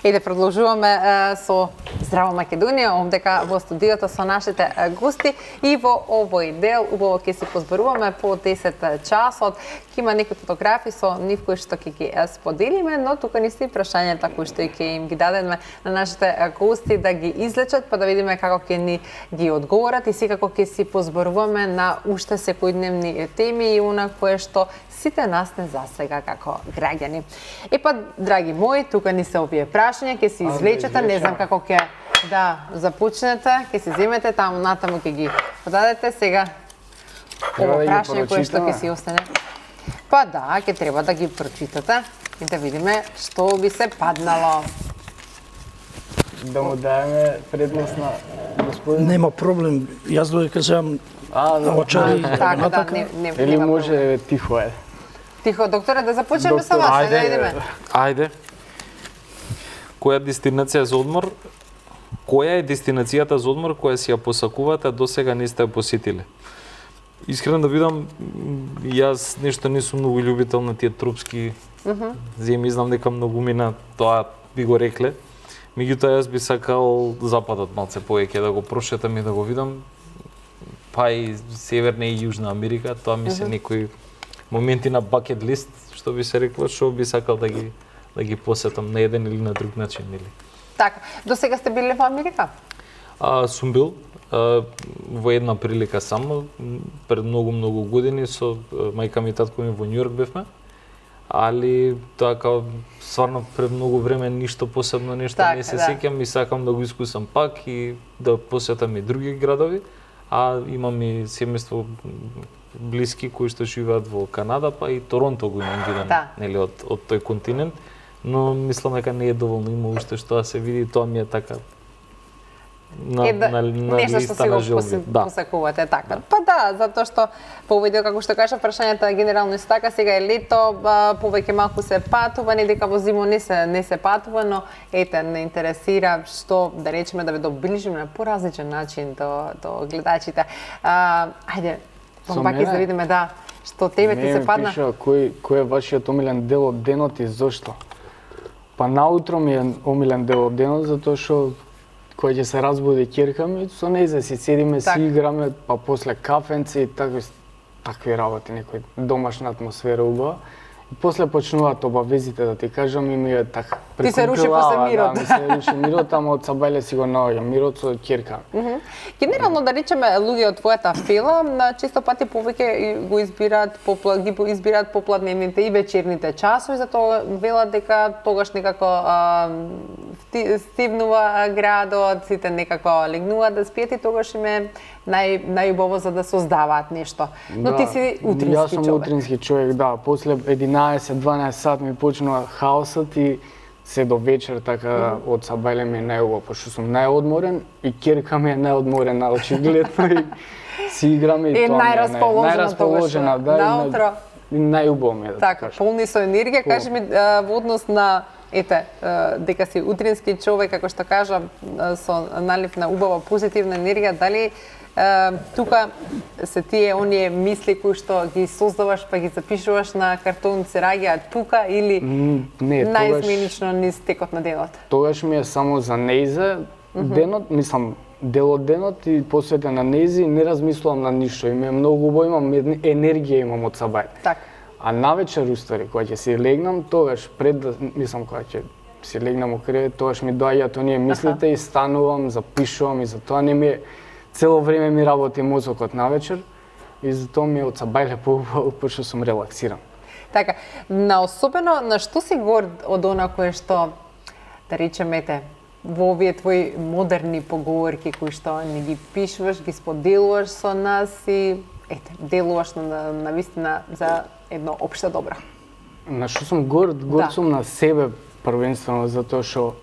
Да продолжуваме со Здраво Македонија, овдека во студиото со нашите гости и во овој дел убаво ќе се позборуваме по 10 часот. Ќе има некои фотографии со нив кои што ќе ги споделиме, но тука ни се прашањата кои што ќе им ги дадеме на нашите гости да ги излечат, па да видиме како ќе ни ги одговорат и секако ќе се позборуваме на уште секојдневни теми и она кое што сите нас не засега како граѓани. Па, драги мои, тука ни се овие прашања, ќе се извлечете, не знам како ќе започнете, ќе се земете таму натаму ќе ги подадете сега. Ово прашање кое што ќе си остане. Па да, ќе треба да ги прочитате и да видиме што би се паднало. Да му даеме предност на господин. Нема проблем, јас да кажам очари. Така да, Или може тихо е. Тихо, докторе, да започнеме со вас, да идеме. Ајде. Која дестинација за одмор? Која е дестинацијата за одмор која си ја посакувате, а досега не сте ја посетиле? Искрено да видам, јас нешто не сум многу љубител на тие тропски земји, знам дека многумина тоа би го рекле. Меѓутоа јас би сакал западот малце повеќе да го прошетам и да го видам, па и Северна и Јужна Америка, тоа ми се некои моменти на бакет лист, што би се рекло, што би сакал да ги посетам на еден или на друг начин, или. Така, до сега сте биле во Америка? Сум бил во една прилика само пред многу години со мајка ми и татко ми во Њујорк бевме. Али така стварно пред многу време ништо посебно нешто не се сеќам и сакам да го искусам пак и да посетам и други градови, а имам и семејство блиски кои што живеат во Канада, па и Торонто го имам видено, нели од тој континент, но мислам дека не е доволно, има уште што да се види, тоа ми е така на листа на желби. Посакувате така. Па да, затоа што повеќе како што кажа прашањата генерално исто така, сега е лето, повеќе малку се патува, не дека во зимо не се патува, но ете не интересира што да речеме да ве доближиме на поразличен начин до гледачите. Ајде, пак да видиме што тебе ти се падна. Пиша кој е вашиот омилен дел од денот и зошто? Па наутро ми е омилен дел од денот затоа што кој ќе се разбуди ќерка ми, со нејзе си седиме, си играме, па после кафенци и такви работи, некој домашна атмосфера убава. И после почнуваат обавезите, да ти кажам, и ми е така ти се руши после мирот. Да, ми се руши мирот, ама од сабајле си го наоѓам мирот со ќерка. Генерално да речеме луѓе од твојата фила, често пати повеќе го избираат попладневните и вечерните часови, затоа велат дека тогаш некако стивнува градот, сите некако легнуваат да спијат и тогаш им е најубаво за да создаваат нешто. Но ти си утрински човек. Јас сум утрински човек, да. После 11-12 сат ми почнува хаосот и се до вечер така од сабајле ми е најубаво, пошто сум најодморен и ќерка ми е најодморена очигледно и си играме и тоа ми е најрасположена, наутро. И најубаво ми е да така, полни со енергија, кажи ми во однос на дека си утрински човек, како што кажа, со налив на убава позитивна енергија, дали тука се тие оние мисли кои што ги создаваш па ги запишуваш на картон се раѓаат тука или најизменично низ текот на денот? Тогаш ми е само за нејзе денот, мислам дел од денот и посветен на нејзи, не размислувам на ништо и ми е многу убаво, имам енергија имам од сабај. Така. А навечер устари, кога ќе си легнам, тогаш мислам кога ќе си легнам во кревет, тогаш ми доаѓаат оние мислите и станувам, запишувам и затоа не ми е цело време ми работи мозокот навечер и затоа ми е од сабајле поубаво, пошто сум релаксиран. Така, особено на што си горд од она кое што да речеме во овие твои модерни поговорки кои што не ги пишуваш, ги споделуваш со нас и делуваш на вистина за едно општо добро. На што сум горд? Горд сум на себе првенствено, затоа што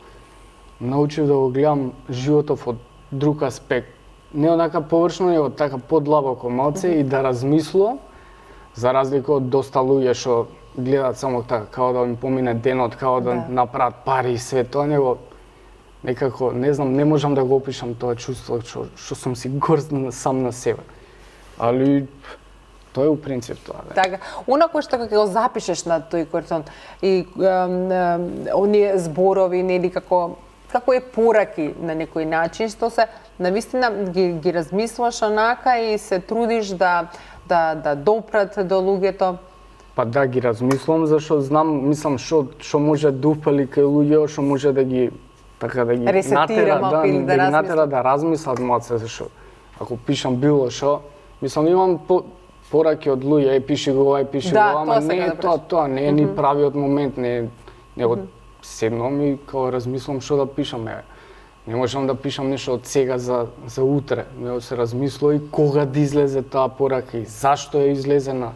научив да го гледам животов од друг аспект. Не онака површно, него така подлабоко малце и да размислувам, за разлика од доста луѓе што гледаат само така, као да им помине денот, као да направат пари и све тоа, него некако, не знам, не можам да го опишам тоа чувство што сум си горд сам на себе. Али Тоа е у принцип тоа. Да. Така, онако што ќе го запишеш на тој картон и оние зборови, нели како е пораки на некој начин, што се навистина ги размислуваш онака и се трудиш да допрат до луѓето. Па да, ги размислувам, зашто знам, мислам, што може да упали кај луѓето, што може да ги ресетира малку или да натера да размислат малце, зашто ако пишам било што, мислам имам пораки од луѓе, пиши го ова, пиши го ова, ама не е тоа, не е ни правиот момент, не го седнам и као размислам што да пишам, не можам да пишам нешто од сега за утре, него се размислува и кога да излезе таа порака и зашто е излезена.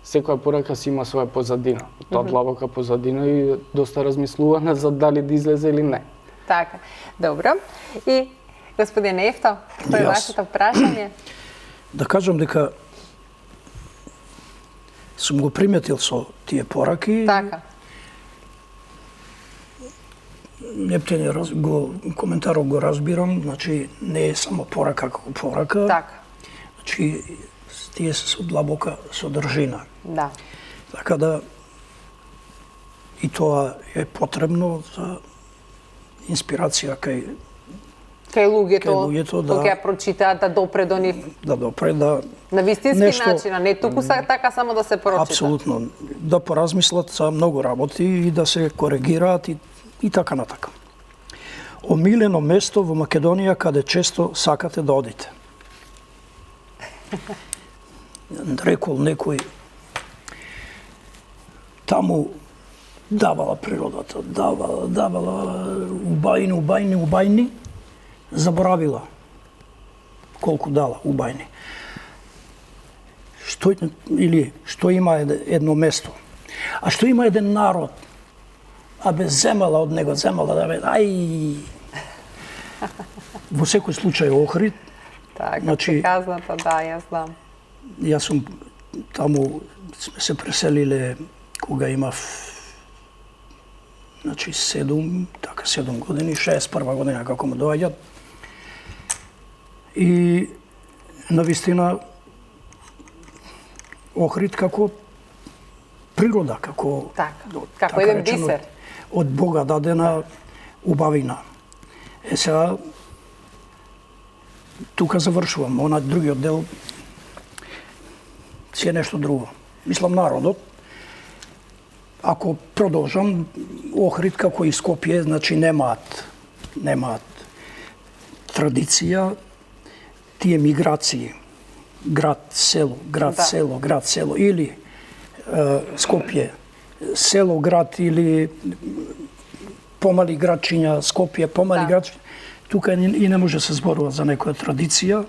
Секоја порака си има своја позадина, тоа длабока позадина и доста размислувана за дали да излезе или не. Така, добро. И господин Ефто, кој е вашето прашање? Да кажам дека сум го приметил со тие пораки. Така. Нептениот коментарот го разбирам, значи не е само порака како порака. Така. Значи тие се со длабока содржина. Да. Така да и тоа е потребно за инспирација кај луѓето, да. Кога ја прочитаат, да допре до нив. Да допре, да... На вистински начин, а не туку така само да се прочита. Апсолутно. Да поразмислат за многу работи и да се коригираат и така натака. Омилено место во Македонија каде често сакате да одите. Рекол некој, таму давала природата, давала убајни, заборавила колку дала убајни. Што има едно место, а што има еден народ, земала од него, во секој случај Охрид. Така, значи, казната, да, јас знам. Јас сум таму, сме се преселиле кога имав 7 години, 61 година како му доаѓат. И навистина Охрид како природа, како еден бисер. Од Бога дадена убавина. Сега тука завршувам, она другиот дел си е нешто друго. Мислам народот. Ако продолжам, Охрид како и Скопје, значи немаат традиција, тие миграции, град-село, град-село, или Скопје, село-град, или помали градчиња, Скопје, помали градчиња. Тука и не може да се зборува за некоја традиција.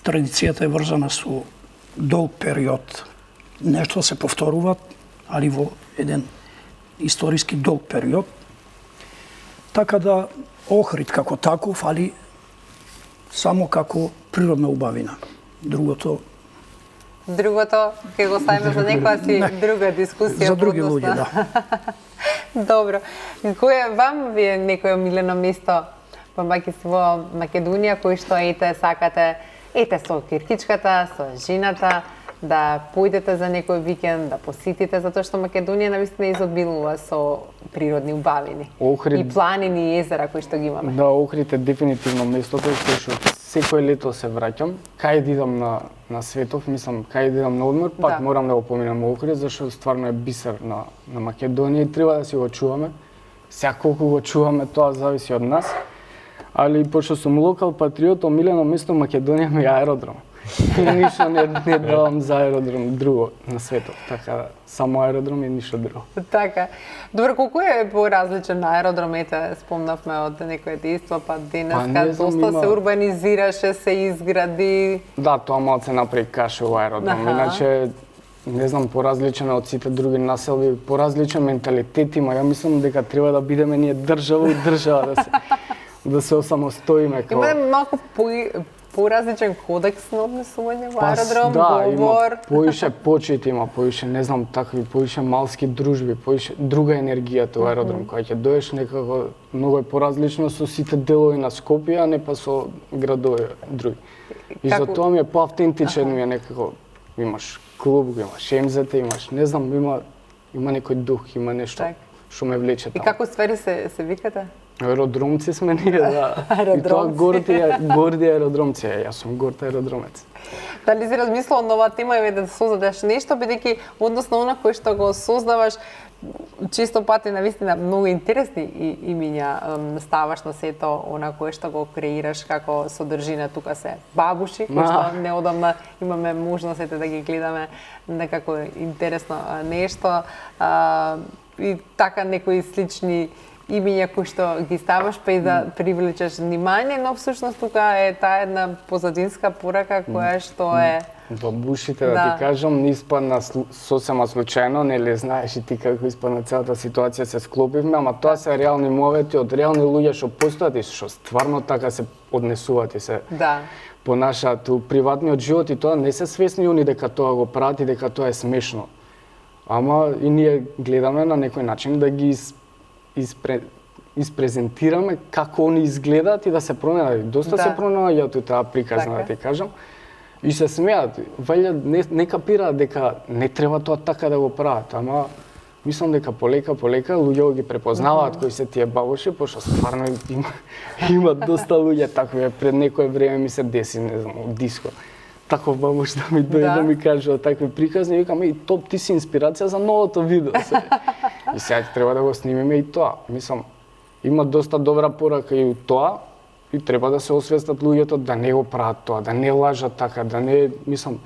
Традицијата е врзана со долг период. Нешто се повторуваат, али во еден историски долг период. Така да Охрид како таков, али само како природна убавина. Другото ќе го ставиме за некоја си друга дискусија. За други луѓе, да. Добро. Кој вам ви е некој омилено место во Македонија, кој што сакате, со киркичката, со жената, да појдете за некој викенд, да посетите, затоа што Македонија навистина изобилува со природни убавини. И планини и езера кои што ги имаме. Да, Охрид е дефинитивно местото кај што секој лето се враќам. Кај да идам на светов, мислам, кај да идам на одмор, пак морам да го поминам Охрид, зашто стварно е бисер на Македонија и треба да си го чуваме. Сега колку го чуваме, тоа зависи од нас. Али пошто сум локал патриот, омилено место Македонија ми е аеродром. И ништо не давам за аеродром друго на светот, така само аеродром и ништо друго. Така. Добро, колку е поразличен аеродром, спомнавме од некој дејство, па денеска доста се урбанизираше, се изгради. Да, тоа малце направи каше во аеродром, иначе не знам, поразличен од сите други населби, поразличен менталитет има. Ја мислам дека треба да бидеме ние држава и држава да се осамостоиме. Има малку поразличен кодекс на однесување во Па, аеродром, да, говор. има поише почит, има поише, не знам, такви, поише малски дружби, поише друга енергија тоа аеродром, кога ќе доеш некако многу е поразлично со сите делови на Скопје, а не па со градови други. И Како- затоа ми е поавтентичен, ми е некако, имаш клуб, имаш МЗТ, имаш, не знам, има некој дух, има нешто Так. што ме влече И таму. како ствари се викате? Аеродромци сме ние, да. И тоа Аеродромци. горди аеродромци, јас сум горд аеродромец. Дали си размислувал на оваа тема и да создадеш нешто, бидејќи односно она кој што го создаваш, често пати навистина многу интересни имиња ставаш на сето она кое што го креираш како содржина. Тука се бабуши, кои што неодамна имаме можност да ги гледаме некако интересно нешто. И така некои слични имиња кои што ги ставаш па и да привлечеш внимание, но всушност тука е таа една позадинска порака која што е Бабушите, да Да. ти кажам, не испадна сосема случајно, нели знаеш и ти како испадна целата ситуација се склопивме, ама тоа се реални моменти од реални луѓе што постојат и што стварно така се однесуваат и се да. понашаат у приватниот живот и тоа не се свесни они дека тоа го прават и дека тоа е смешно. Ама и ние гледаме на некој начин да ги испрезентираме како они изгледаат и да се пронајдат. Доста Да. се пронајдат у таа приказна, Така. да ти кажам. И се смеат. Вајде не капираат дека не треба тоа така да го прават, ама мислам дека полека луѓе ги препознаваат кои се тие бабуши, пошто стварно има доста луѓе такви. Пред некое време ми се деси, не знам, од диско. Таков бабуш да ми дојде да ми кажува такви приказни, викам, и топ, ти си инспирација за новото видео. И сега треба да го снимиме и тоа. Мислам, има доста добра порака и у тоа, и треба да се освестат луѓето да не го прават тоа, да не лажат така, да не, мислам,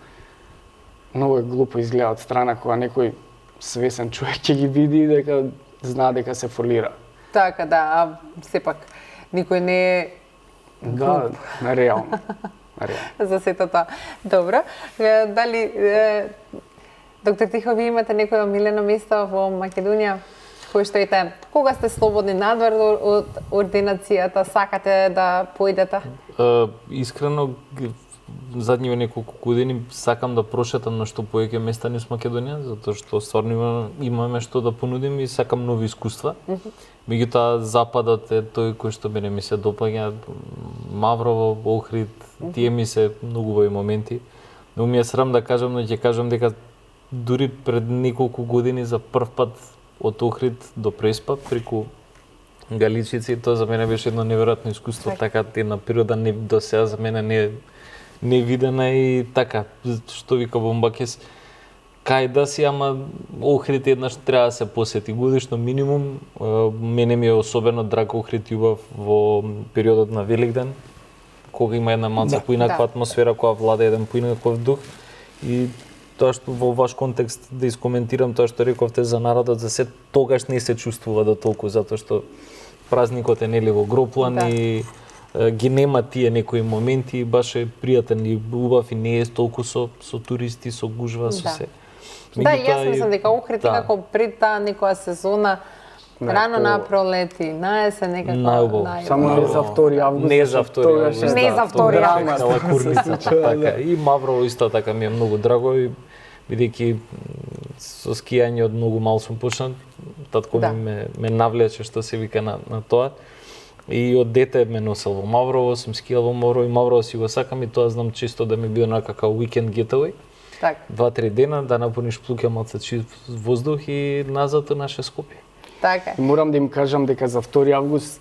многу е глупо изгледа од страна кога некој свесен човек ќе ги види и дека знае дека се фолира. Така, да, а сепак никој не е Да, реално. за сето тоа. Добро. Дали доктор Тихо, ви имате некој омилено место во Македонија кој што ете, кога сте слободни надвор од ординацијата, сакате да поидете? Искрено, задниве неколку години сакам да прошетам на што повеќе места низ Македонија, затоа што стварно имаме што да понудим и сакам нови искуства. Меѓутоа, западот е тој кој што мене ми се допаѓа. Маврово, Охрид, тие ми се многу убави моменти. Но ми е срам да кажам, но ќе кажам дека дури пред неколку години за прв пат од Охрид до Преспа преку Галичица, и тоа за мене беше едно неверојатно искуство, така една природа не до сега за мене не видена и така, што вика Бомбакес, кај да си, ама Охрид еднаш треба да се посети годишно минимум. Мене ми е особено драг Охрид и убав во периодот на Великден, кога има една малку поинаква атмосфера, која влада еден поинаков дух. И тоа што во ваш контекст да искоментирам тоа што рековте за народот, за се тогаш не се чувствува до толку, затоа што празникот е нели во Гроплан и ги нема тие некои моменти, баш е пријатен и убав и не е толку со туристи, со гужва, со се. Да, јас мислам дека Охрид како пред таа некоја сезона рано на пролети, на есен некако најубаво. Само не за 2 август. Не за 2 август. Не за 2 август. Лакурницата, така. И Маврово исто така ми е многу драго и бидејќи со скијање од многу мал сум почнал, татко ми ме навлече што се вика на тоа. И од дете ме носел во Маврово, сум скијал во Маврово и Маврово си го сакам и тоа знам чисто да ми биде некакав уикенд getaway. Так. 2-3 дена да напуниш плуќа малце чист воздух и назад у наше Скопје. Така. И морам да им кажам дека за 2 август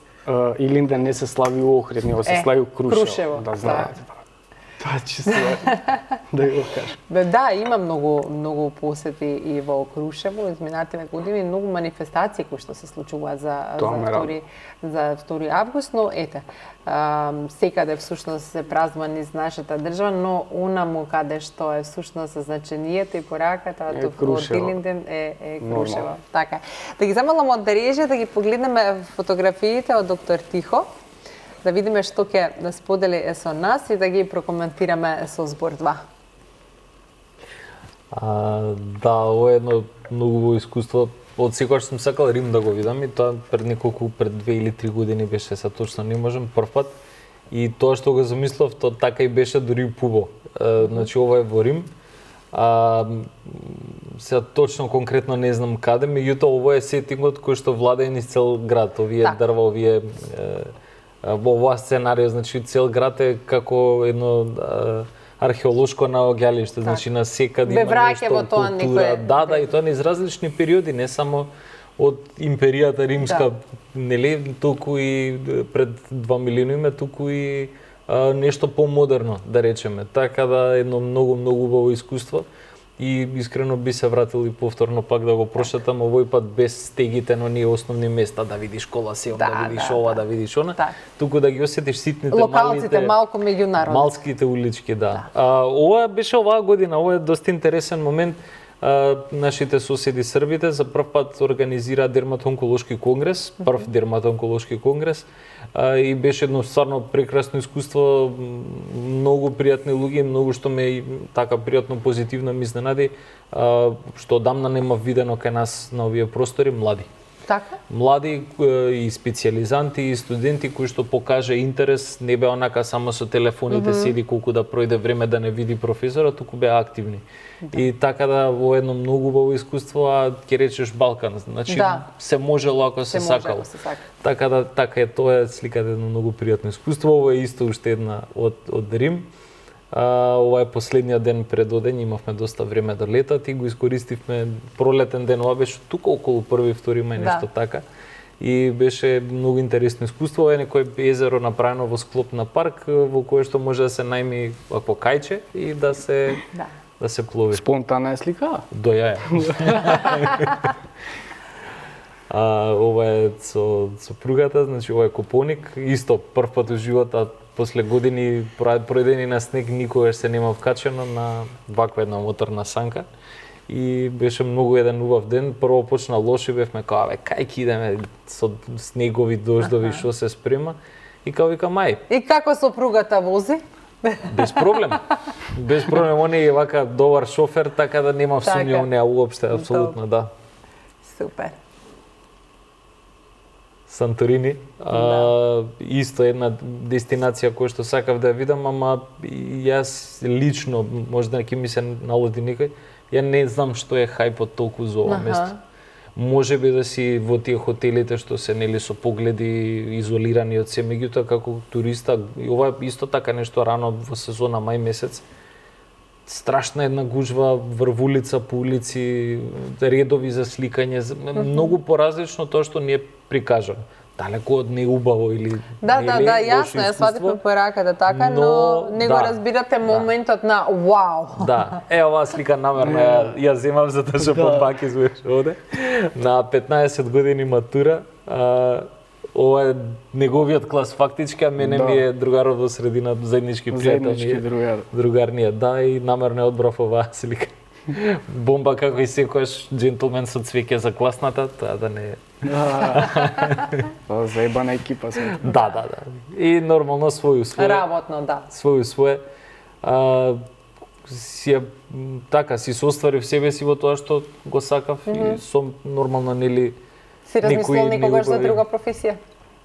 Илинден не се слави у Охрид, него се слави у Крушево. Да знаете. Тоа е чисто да го кажам. Да, има многу посети и во Крушево изминативе години, многу манифестации кои што се случуваат за 2 август, но ете, секаде всушност се празнува низ нашата држава, но онаму каде што е всушност значението и пораката од Илинден е Крушево. Така. Да ги замалам од режија, да ги погледнеме фотографиите од доктор Тихо, да видиме што ќе сподели со нас и да ги прокоментираме со збор 2. Да, ова е едно многу искуство. Од секогаш сум сакал Рим да го видам и тоа пред 2 или 3 години беше, се точно не можем, прв пат. И тоа што го замислав, тоа така и беше дури и пубо. Значи ова е во Рим. Сега точно конкретно не знам каде, меѓутоа ова е сетингот кој што владее низ цел град, овие дрва, овие во оваа сценарија, значи цел град е како едно археолошко наоѓалиште, значи на секаде има нешто во тоа култура. Да, и тоа низ различни периоди, не само од империјата римска, нели, туку и пред 2 милениуми, туку и нешто помодерно, да речеме. Така да едно многу убаво искуство и искрено би се вратил и повторно пак да го прошетам, овој пат без стегите на оние основни места, да видиш Коласеум, да видиш ова, да видиш она, туку да ги осетиш ситните, локалците, малку меѓународни. Малските улички, да. Ова беше оваа година, ова е доста интересен момент. Нашите соседи србите за прв пат организираа дерматонколошки конгрес, прв дерматонколошки конгрес, и беше едно стварно прекрасно искуство, многу пријатни луѓе, многу што ме така пријатно позитивно ми изненади, што одамна нема видено кај нас на овие простори, млади. Така? Млади и специјализанти и студенти кои што покажа интерес, не беа онака само со телефоните седи колку да пројде време да не види професорот, туку беа активни. И така да во едно многу убаво искуство, а ќе речеш Балкан, значи се можело ако се сакало. Така да така е, тоа е сликата едно многу пријатно искуство. Ова е исто уште една од Рим. Ова е последниот ден пред одење, имавме доста време да летат и го искористивме пролетен ден, ова беше тука околу 1-2 мај, нешто така. И беше многу интересно искуство. Ова е некој езеро направено во склоп на парк, во кое што може да се најми ако кајче и да се плови. Спонтанна е слика? До јаја. Ова е со сопругата, значи ова е Копоник, исто прв пат во животот, после години проедени на снег, никогаш се нема вкачено на ваква една моторна санка. И беше многу еден убав ден. Прво почна лошо, бевме као, кај ќе идеме со снегови дождови, што се спрема. И као вика, мај. И како сопругата вози? Без проблем. Без проблем, он е вака добар шофер, така да нема сумња у неа уопште, апсолутно, да. Супер. Санторини, исто една дестинација која што сакав да ја видам, ама јас лично, можда ќе ми се налоди некој, ја не знам што е хајпот толку за ова место. Може би да си во тие хотелите што се нели со погледи изолирани од се, меѓутоа како туриста, и ова е исто така нешто рано во сезона мај месец. Страшна една гужва врв улица по улици, редови за сликање, многу поразлично тоа што ни е прикажано. Далеко од неубаво или да, јасно, ја свативме пораката така, но не го разбирате моментот на вау. Да, оваа слика намерно ја земав за да се попак извеш оде. На 15 години матура, ова е неговиот клас фактички, а мене ми е другарот во средина, заеднички пријател. Другарниот, да, и намерно одбрав оваа слика. Бомба како и секојаш джентлмен со цвеќе за класната, тоа да не е. Заебана екипа сме. Да. И нормално свој. Работно, да. Свој. Си состварив себе си во тоа што го сакав и сум нормално нели. Си размислил некогаш за друга професија?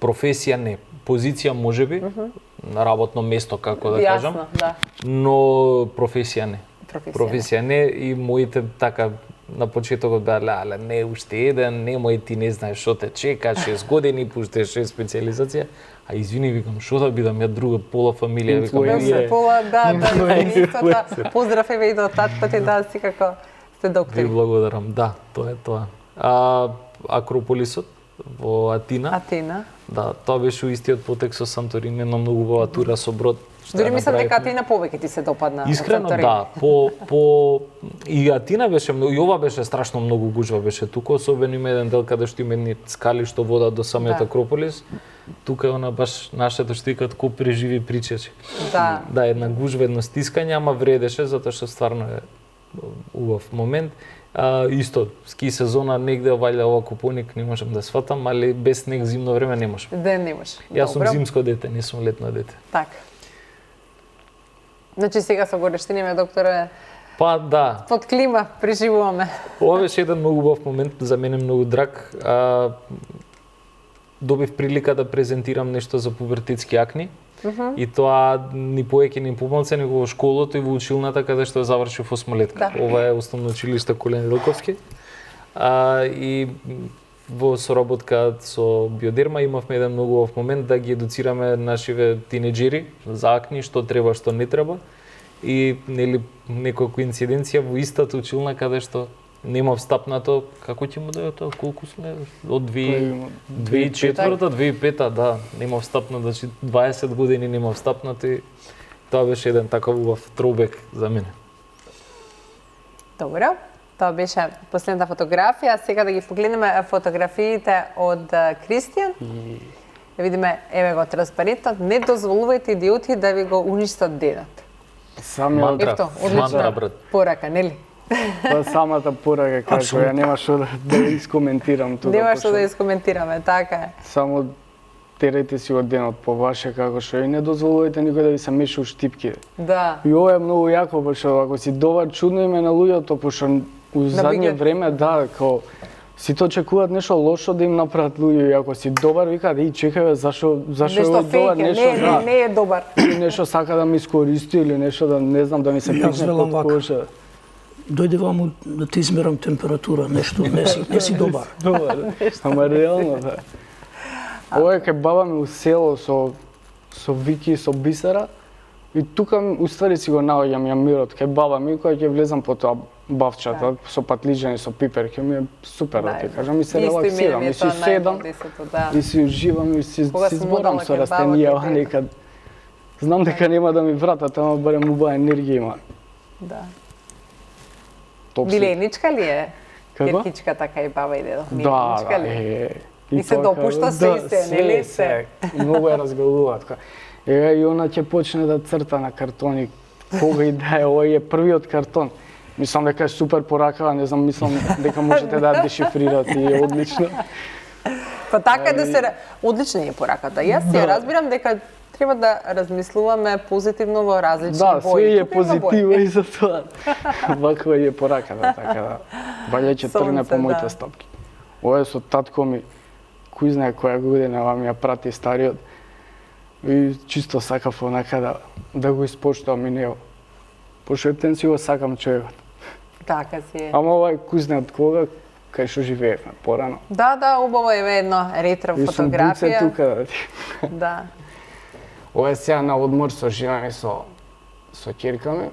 Професија не, позиција можеби, на работно место како да кажам. Јасно, да. Но професија не. Професија не и моите така на почетокот беа не уште еден, немој ти не знаеш што те чека, 6 години, пуште 6 специјализација. А извини, викам, што да бидам ја друга пола фамилија, викам, пола, да, поздрав еве и до татко ти да си како сте доктори. Ви благодарам, да, тоа е тоа. Акрополисот во Атина. Да, тоа беше истиот потек со Санторини, една многу убава тура со брод. Дури мислам дека Атина повеќе ти се допадна. Искрено да, и Атина беше многу, и ова беше страшно многу гужва беше тука, особено има еден дел каде што има едни скали што водат до самиот Акрополис. Тука е она баш нашето што викаат ко преживи причече. Да, една гужва, едно стискање, ама вредеше затоа што стварно е убав момент. Исто, ски сезона негде вајде ова Копоник, не можам да сватам, али без снег зимно време не можам. Да, не може. Јас сум зимско дете, не сум летно дете. Така. Значи сега со горештиниме, докторе, па да. Под клима преживуваме. Ова беше еден многу убав момент, за мене многу драг. Добив прилика да презентирам нешто за пубертетски акни. И тоа ни повеќе ни помалце него во школото и во училната каде што ја завршив осмолетка. Да. Ова е основно училиште Коле Неделковски. И во соработка со Биодерма имавме еден многу убав момент да ги едуцираме нашиве тинеџери за акни, што треба, што не треба. И нели некоја коинциденција во истата училна каде што нема встапнато, како ќе му даде тоа, колку сме од 2004-та, 2005-та, да, нема встапнато, значи 20 години нема встапнато и тоа беше еден таков убав троубек за мене. Добро. Тоа беше последната фотографија. Сега да ги погледнеме фотографиите од Кристијан. Да видиме, еве го транспарентот. Не дозволувајте идиоти да ви го уништат денот. Мантра, Ето, мантра, одлична брат. порака, нели? Тоа самата порака, како ја нема што да искоментирам тука. Нема што да искоментираме, така е. Само терете си од денот по ваше како што и не дозволувате никој да ви се меша у штипките. Да. И ова е многу јако, пошто ако си добар, чудно им е на луѓето, пошто у задње време, да, као сите очекуваат нешто лошо да им направат луѓе, и ако си добар, викаат, и чекај, зашо Нешто е добар, фейк, нешто, не е добар. или нешто сака да ми искористи, или нешто да, не знам, да ми се Јас пикне велам под вака. кожа. Дојде ваму да ти измерам температура, нешто, не си добар. Добар, ама реално, да. Ова е кај баба ми у село со Вики и со Бисера, и тука уствари си го наоѓам ја мирот кај баба ми, која ќе влезам по тоа бавчата, со патлиџани, со пипер, ќе ми е супер, да ти кажам, и се релаксирам, и си седам, и си уживам, и си зборам со растенијава некад. Знам дека нема да ми вратат, ама барем убава енергија има. Да. Топси. Миленичка ли е? Како? Керкичката кај баба и дедо. Да, Миленичка да, ли? И се тоа допушта како- се, нели се? Многу ја разгалуваат. Ева и она ќе почне да црта на картони. Кога и да е, овој е првиот картон. Мислам дека е супер поракава, не знам, мислам дека можете да ја дешифрирате и е одлично. Па така да се одлична е пораката. Јас ја разбирам дека треба да размислуваме позитивно во различни Да, бои. све е Тука има бои. позитива и за тоа. Ваква е пораката, така да. Ваља ќе тргне Сонце, по моите да. стапки. Ова е со татко ми, кој знае која година ми ја прати стариот. И чисто сакав онака да го испоштувам и него. Пошто еттен си го сакам човекот. Така си е. Ама ова е кој знае од кога, кај што живеевме порано. Да, убаво е едно ретро И сум буце фотографија. тука да ти. Да. Ова е сега на одмор со жена ми со ќерка ми.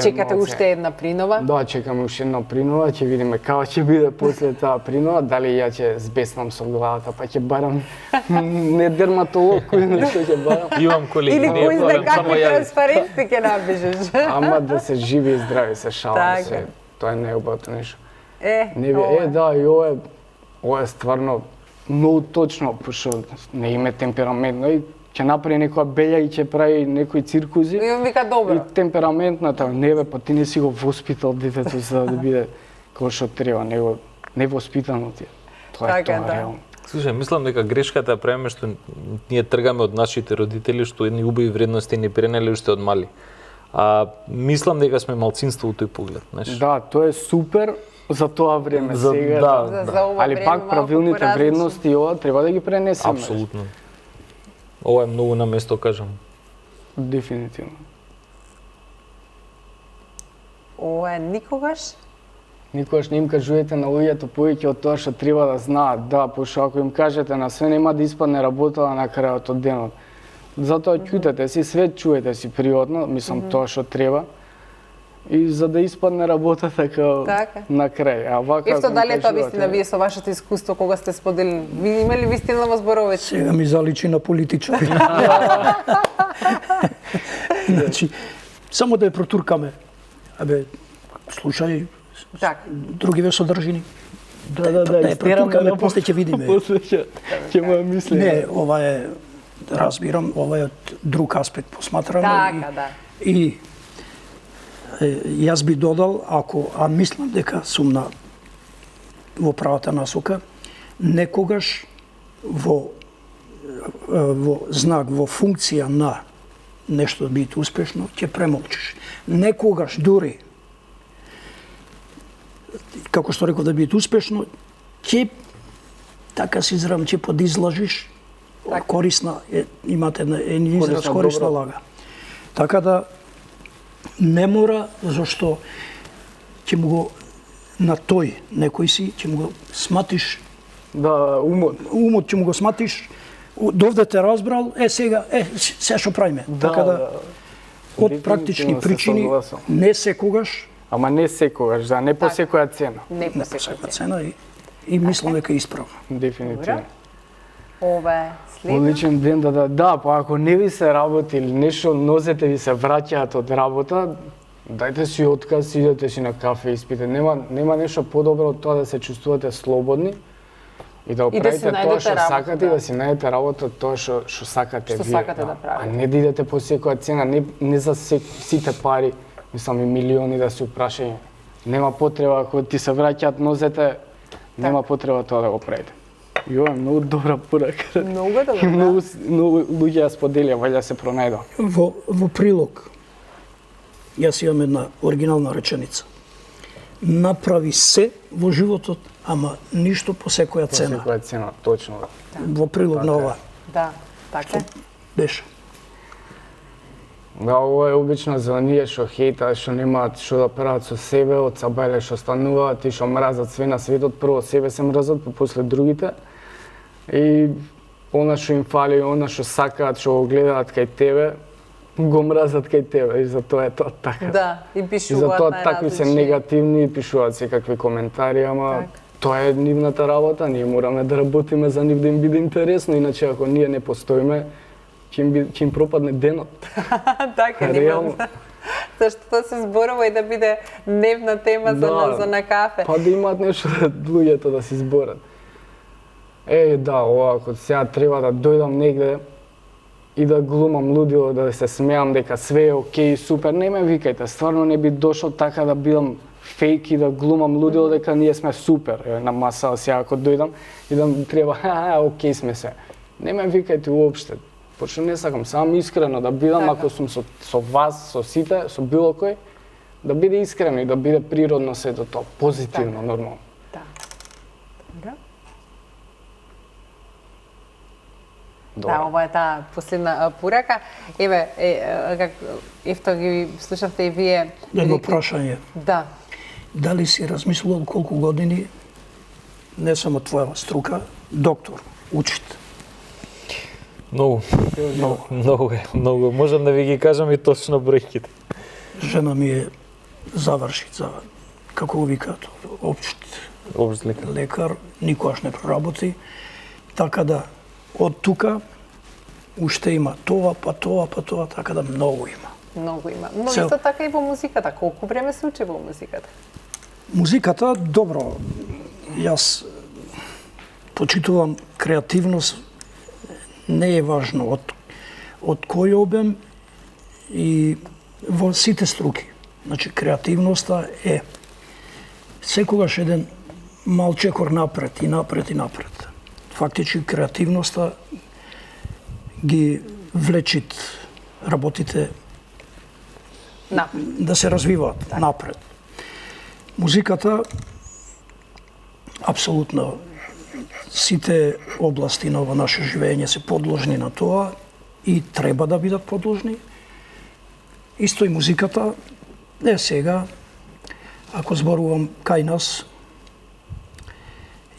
Чекате уште една принова? Да, чекаме уште една принова, ќе видиме како ќе биде после таа принова, дали ја ќе збеснам со главата, па ќе барам не дерматолог, кој нешто ќе барам. Имам колеги, Или не е кој знае проблем, само какви јави. транспаренти ќе напишеш? Ама да се живи и здрави, се шалам Така. се. Тоа е најубавото нешто. Не Да, и ова е стварно многу точно, пошто не име темпераментно и ќе направи некоја беља и ќе прави некои циркузи. И он вика И добро. темпераментната, не бе, па ти не си го воспитал детето за да биде како што треба, него невоспитано ти е. Тоа е Така, тоа да. реално. Слушај, мислам дека грешката ја правиме што ние тргаме од нашите родители што едни убави вредности ни пренеле уште од мали. Мислам дека сме малцинство у тој поглед, знаеш. Да, тоа е супер за тоа време За- сега. да, За ова Али време пак малку правилните поразлично. вредности и ова треба да ги пренесеме. Апсолутно. Ова е многу на место, кажам. Дефинитивно. Ова е никогаш. Никогаш не им кажувате на луѓето повеќе од тоа што треба да знаат. Да, пошто ако им кажете на све нема да испадне работа на крајот од денот. Затоа ќутете си, све чуете си природно, мислам тоа што треба. И за да испадне работа така Така. на крај. А вака Ефто, ако им дали е тоа кажувате- вистина, вие со вашето искуство кога сте споделили? Ви имали вистина во зборовите? Сега ми заличи на политичари. Значи, само да ја протуркаме. Абе, слушај, Така. други ве содржини. Да, Да ја протуркаме, после ќе видиме. После ќе му ја мислиме. Не, ова е, разбирам, ова е од друг аспект посматрано. Така, да. И јас би додал, а мислам дека сум во правата насока, некогаш во знак, во функција на нешто да биде успешно, ќе премолчиш. Некогаш дури, како што реков да биде успешно, ќе, така се изразам, ќе подизлажиш корисна, имате еден израз корисна добро. лага. Така да не мора, зашто ќе му го на тој некој си, ќе му го сматиш, Да, умот ќе му го сматиш, довде те разбрал, сега, се што правиме. Така да, од Дефинитивно практични се причини, согласам. не секогаш, Ама не секогаш, да, не по секоја цена. Не на посекој секоја се. цена и мислам дека е исправно. Дефинитивно. Ова е следно. Одличен ден да, па ако не ви се работи или нешто, нозете ви се враќаат од работа, дајте си отказ, идете си на кафе, испите. Нема нешто подобро од тоа да се чувствувате слободни и да И да си правите тоа најдете што работа, сакате, да. да си најдете работа тоа што сакате Што вие. сакате да правите. А не да идете по секоја цена, не за сите пари, мислам и милиони да се упрашање. Нема потреба, ако ти се враќаат нозете, нема потреба тоа да го правите. И ова е многу добра порака. Многу е И добро. многу луѓе ја споделија, ваljda се пронајдо. Во прилог, јас имам една оригинална реченица. Направи се во животот, ама ништо по секоја По цена. секоја цена, точно. Во прилог на ова Да, така е. беше. Да, ова е обично за оние што хейтаат, што немаат што да прават со себе, од сабајле што стануваат и што мразат све на светот, прво себе се мразат, па после другите. И она што им фали, она што сакаат, што го гледаат кај тебе, го мразат кај тебе и затоа е тоа така. Да, и И пишуваат затоа такви се најразлични. негативни и пишуваат секакви коментари, ама Так. тоа е нивната работа, ние мораме да работиме за нив да им биде интересно, иначе ако ние не постоиме, ќе им пропадне денот. Така, Реално. Зашто тоа се зборува и да биде дневна тема за на кафе. Па да имаат нешто луѓето да се зборат. Да, овако, сега треба да дојдам негде и да глумам лудило, да се смеам дека све е окей, супер. Не ме викајте, стварно не би дошол така да бидам фейк и да глумам лудило дека ние сме супер на маса, сега ако дојдам и да треба, окей сме се. Не ме викајте уопште. Почто не сакам, само искрено да бидам, Така. ако сум со вас, со сите, со било кој, да биде искрено и да биде природно сето тоа, позитивно, нормално. Да. Добро. Добро. Да, ова е таа последна порака. Ефто ги слушавте и вие. Едно прашање. Да. Дали си размислувал колку години, не само твоја струка, доктор, учите? Многу. Многу. Можам да ви ги кажам и точно бројките. Жена ми е заврши за, како го викаат, општ Обшт лекар. лекар, никогаш не проработи. Така да, од тука, уште има тоа, па тоа, така да многу има. Многу има. Но Цел. исто така и во музиката. Колку време се учи во музиката? Музиката, добро, јас почитувам креативност, не е важно од кој обем и во сите струки. Значи, креативноста е секогаш еден мал чекор напред и напред и напред. Фактички креативноста ги влечит работите Да. да се развиваат напред. Музиката, апсолутно, сите области на ова наше живење се подложни на тоа и треба да бидат подложни. Исто и музиката, не сега, ако зборувам кај нас,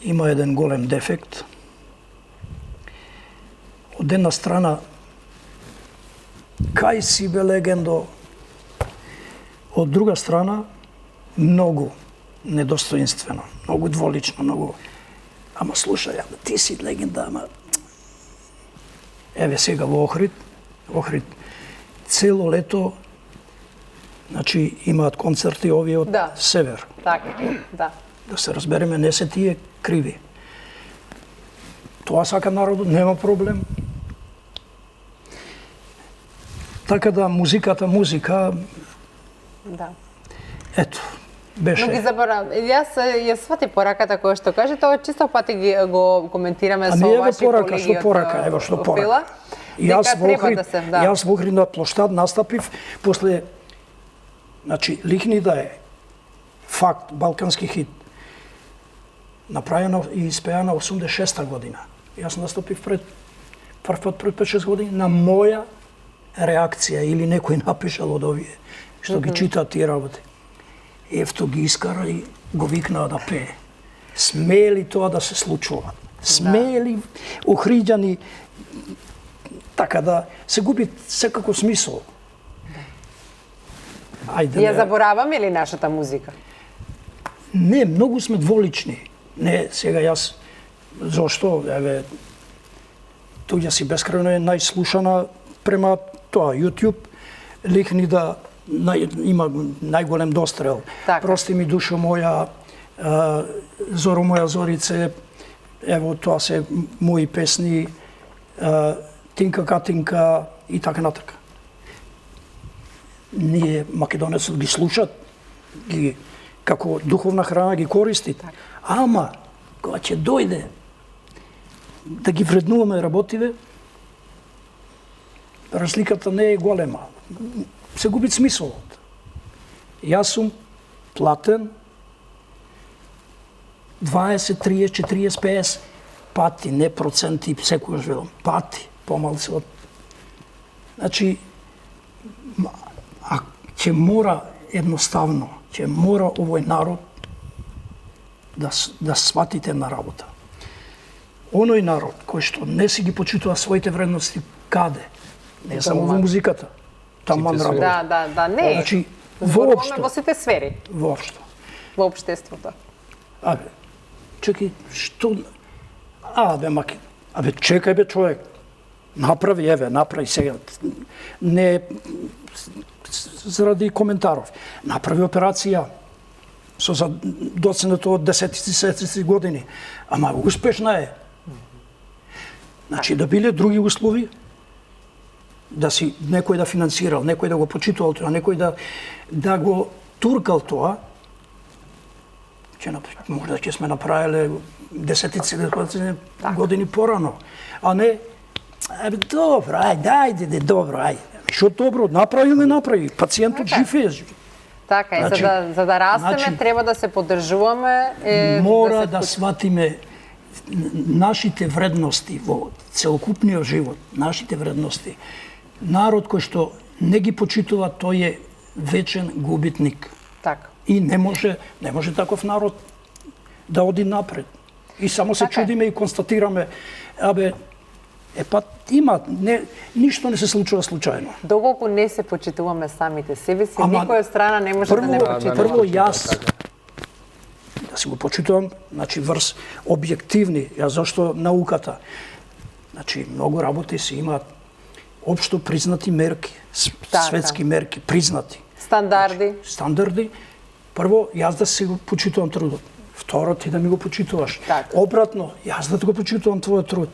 има еден голем дефект. Од една страна, кај си бе легендо, од друга страна, многу недостоинствено, многу дволично, многу... Ама слушај, ти си легенда, ама... Еве сега во Охрид, цело лето, значи, имаат концерти овие од Да. север. Така, да. Да се разбереме, не се тие криви. Тоа сака народот, нема проблем. Така да, музика, Да. ето, беше. Но ги заборав. Јас ја свати пораката која што каже, тоа чисто пати го коментираме со Ами еве ваши порака, колеги што од, порака, ево што порака. Фила, Јас дека во треба Охрид, да се, да. јас во Охрид на площад настапив после, значи, Лихни да е факт, балкански хит, направено и испеана 86-та година. Јас настапив пред прв пат пред 5-6 години, на моја реакција или некој напишал од овие што ги читаат тие работи. Ефто ги искара и го викнаа да пее. Смели тоа да се случува. Смели, охриѓани, така да се губи секако смисол. Ајде, Ја забораваме ли нашата музика? Не, многу сме дволични. Не, сега јас, зошто, еве, туѓа си бескрајно е најслушана према тоа, YouTube, лихни да има најголем дострел. Така. Прости ми душо моја, Зоро моја зорице, ево тоа се мои песни, Тинка Катинка и така натака. Ние македонецот ги слушат, ги како духовна храна ги користи. Ама кога ќе дојде да ги вреднуваме работиве, разликата не е голема. Се губи смисолот. Јас сум платен 20, 30, 40, 50 пати, не проценти, секогаш велам, пати, помалку од... Значи, ќе мора едноставно, ќе мора овој народ да сватите на работа. Оној народ кој што не си ги почитува своите вредности, каде? Не само во музиката. Таман работа. Да, не. Значи, Зборуваме воопшто. во сите сфери, Воопшто. во општеството. Абе, чекај, што... Маки, чекај бе човек. Направи сега. Не заради коментаров. Направи операција со доцнето од 10-10 години. Ама успешна е. Значи, да биле други услови, да си некој да финансирал, некој да го почитувал тоа, некој да го туркал тоа, може да ќе сме направиле 10 години порано. А не, добро, ајде, добро, Што добро, направи, пациентот жив е. Така, и за да растеме, треба да се поддржуваме. Мора да сватиме нашите вредности во целокупниот живот, нашите вредности. Народ кој што не ги почитува, тој е вечен губитник. Така. И не може таков народ да оди напред. И само се чудиме и констатираме, има, ништо не се случува случајно. Доколку не се почитуваме самите себе си, никој од страна не може да не почитува. Прво јас да си го почитувам, значи врз објективни, зашто науката. Значи многу работи се имаат општо признати мерки, светски мерки, признати. Стандарди. Стандарди. Прво, јас да си го почитувам трудот. Второ, ти да ми го почитуваш. Обратно, јас да го почитувам твојот труд.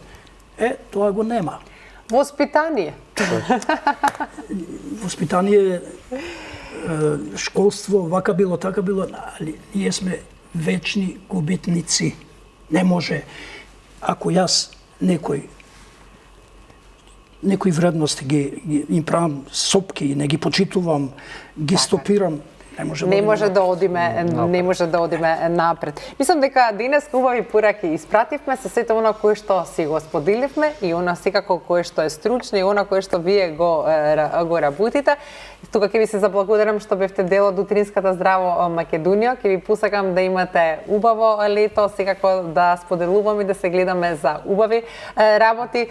Тоа го нема. Воспитание. Воспитание, школство, вака било, така било, али ние сме вечни губитници. Не може, ако јас некои вредности им правам сопки и не ги почитувам, ги стопирам, не може да одиме напред. Мислам дека денес убави пораки испративме со сето она кое што си го споделивме и она секако кое што е стручно и она кое што вие го работите. Тука ќе ви се заблагодарам што бевте дел од утринската Здраво Македонија. Ќе ви посакам да имате убаво лето, секако да споделуваме и да се гледаме за убави работи.